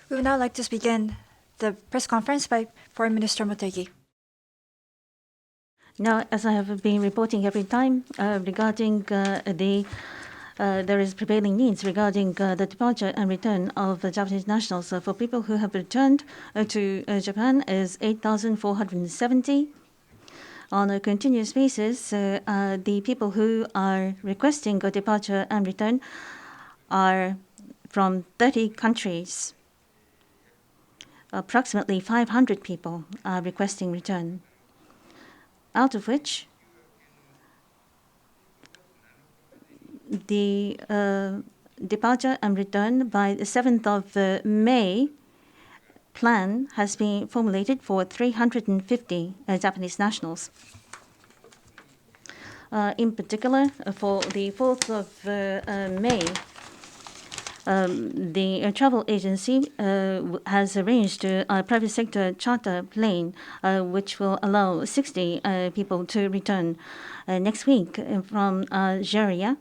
We would now like to begin the press conference by Foreign Minister Motegi. Now, as I have been reporting every time regarding there is prevailing needs regarding the departure and return of Japanese nationals. For people who have returned to Japan is 8,470. On a continuous basis, the people who are requesting a departure and return are from 30 countries. Approximately 500 people are requesting return, out of which the departure and return by the 7th of May plan has been formulated for 350 Japanese nationals. In particular, for the 4th of May, the travel agency has arranged a private sector charter plane which will allow 60 people to return. Next week from Algeria,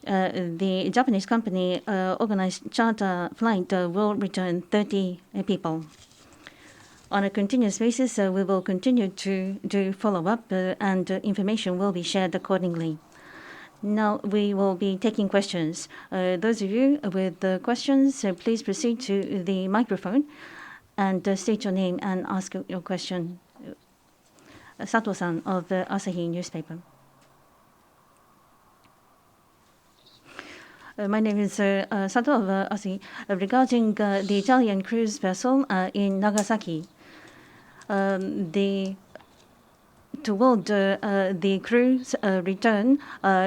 the Japanese company organized charter flight will return 30 people. On a continuous basis, we will continue to do follow-up and information will be shared accordingly. Now we will be taking questions. Those of you with questions, please proceed to the microphone and state your name and ask your question. Sato-san of the Asahi newspaper. My name is Sato of Asahi. Regarding the Italian cruise vessel in Nagasaki, toward the cruise return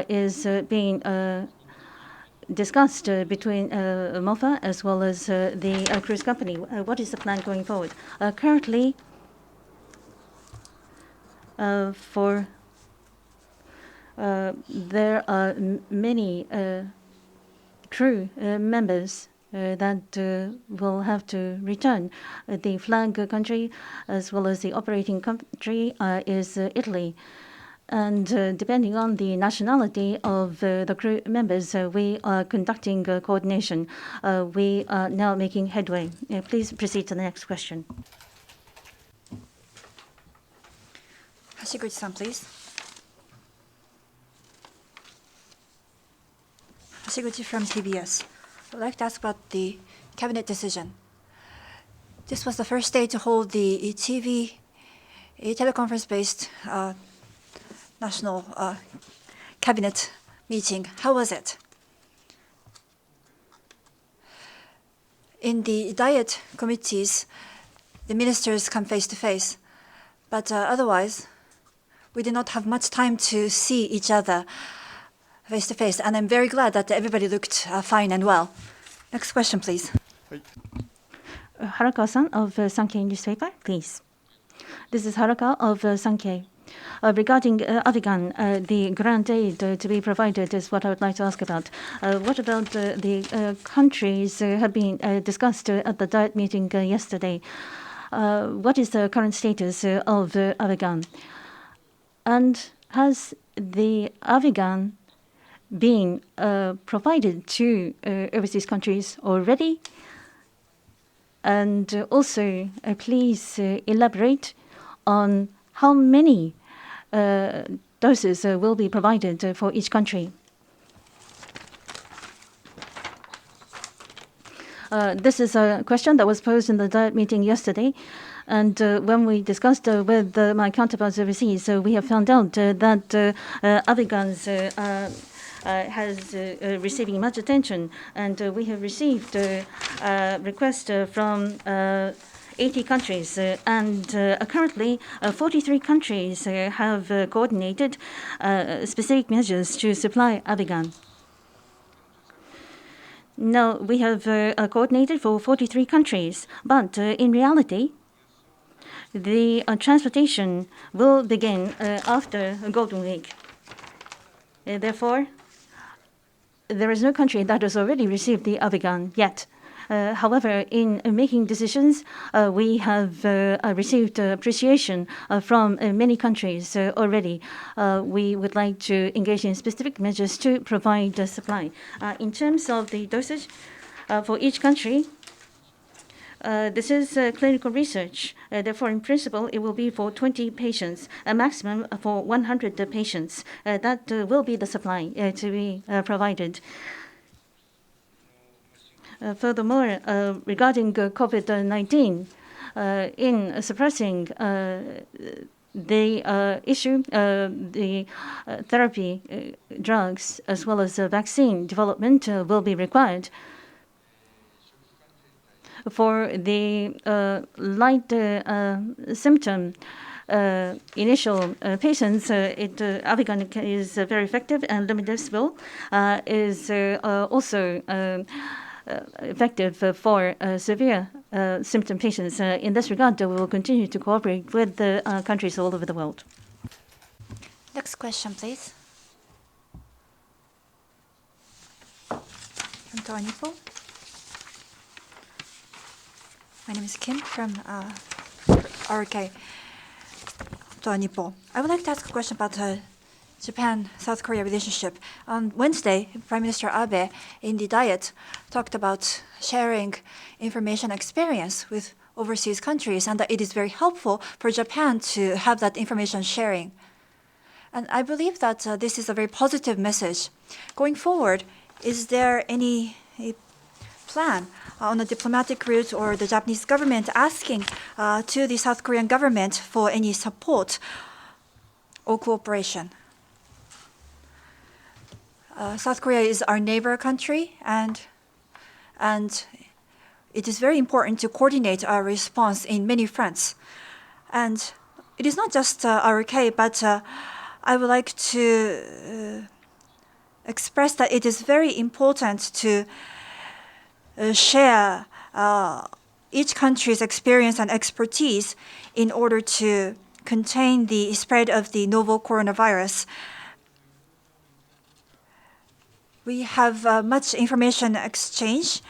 is being discussed between MOFA as well as the cruise company. What is the plan going forward? Currently, there are many crew members that will have to return. The flag country as well as the operating country is Italy. And depending on the nationality of the crew members, we are conducting coordination. We are now making headway. Please proceed to the next question. Hashiguchi-san, please. Hashiguchi from TBS. I'd like to ask about the cabinet decision. This was the first day to hold the teleconference-based national cabinet meeting. How was it? In the diet committees, the ministers come face to face, but otherwise, we did not have much time to see each other face to face, and I'm very glad that everybody looked fine and well. Next question, please. Harakawa-san of Sankei newspaper, please. This is Harakawa of Sankei. Regarding Avigan, the grant aid to be provided is what I would like to ask about. What about the countries have been discussed at the diet meeting yesterday? What is the current status of Avigan? And has the Avigan being provided to overseas countries already? And also, please elaborate on how many doses will be provided for each country. This is a question that was posed in the diet meeting yesterday. And when we discussed with my counterparts overseas, we have found out that Avigan's has receiving much attention, and we have received requests from 80 countries, and currently 43 countries have coordinated specific measures to supply Avigan. Now, we have coordinated for 43 countries, but in reality, the transportation will begin after Golden Week. Therefore, there is no country that has already received the Avigan yet. However, in making decisions, we have received appreciation from many countries already. We would like to engage in specific measures to provide supply. In terms of the dosage for each country, This is clinical research. Therefore, in principle, it will be for 20 patients, a maximum for 100 patients. That will be the supply to be provided. Furthermore, regarding COVID-19, in suppressing the issue, the therapy drugs as well as vaccine development will be required. For the light symptom initial patients, Avigan is very effective, and remdesivir is also effective for severe symptom patients. In this regard, we will continue to cooperate with the countries all over the world. Next question, please. From Toa Nippo. My name is Kim from RK Toa Nippo. I would like to ask a question about Japan-South Korea relationship. On Wednesday, Prime Minister Abe in the Diet talked about sharing information experience with overseas countries, and that it is very helpful for Japan to have that information sharing. And I believe that this is a very positive message. Going forward, is there any plan on a diplomatic route or the Japanese government asking to the South Korean government for any support or cooperation? South Korea is our neighbor country, and it is very important to coordinate our response in many fronts. And it is not just RK, but I would like to express that it is very important to share each country's experience and expertise in order to contain the spread of the novel coronavirus. We have much information exchange,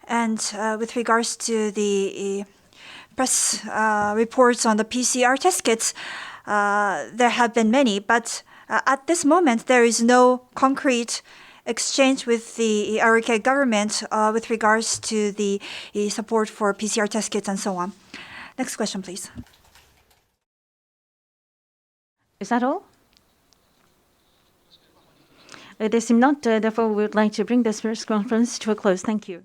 and with regards to the press reports on the PCR test kits, there have been many, but at this moment there is no concrete exchange with the RK government with regards to the support for PCR test kits and so on. Next question, please. Is that all? There seem not, therefore we would like to bring this press conference to a close. Thank you.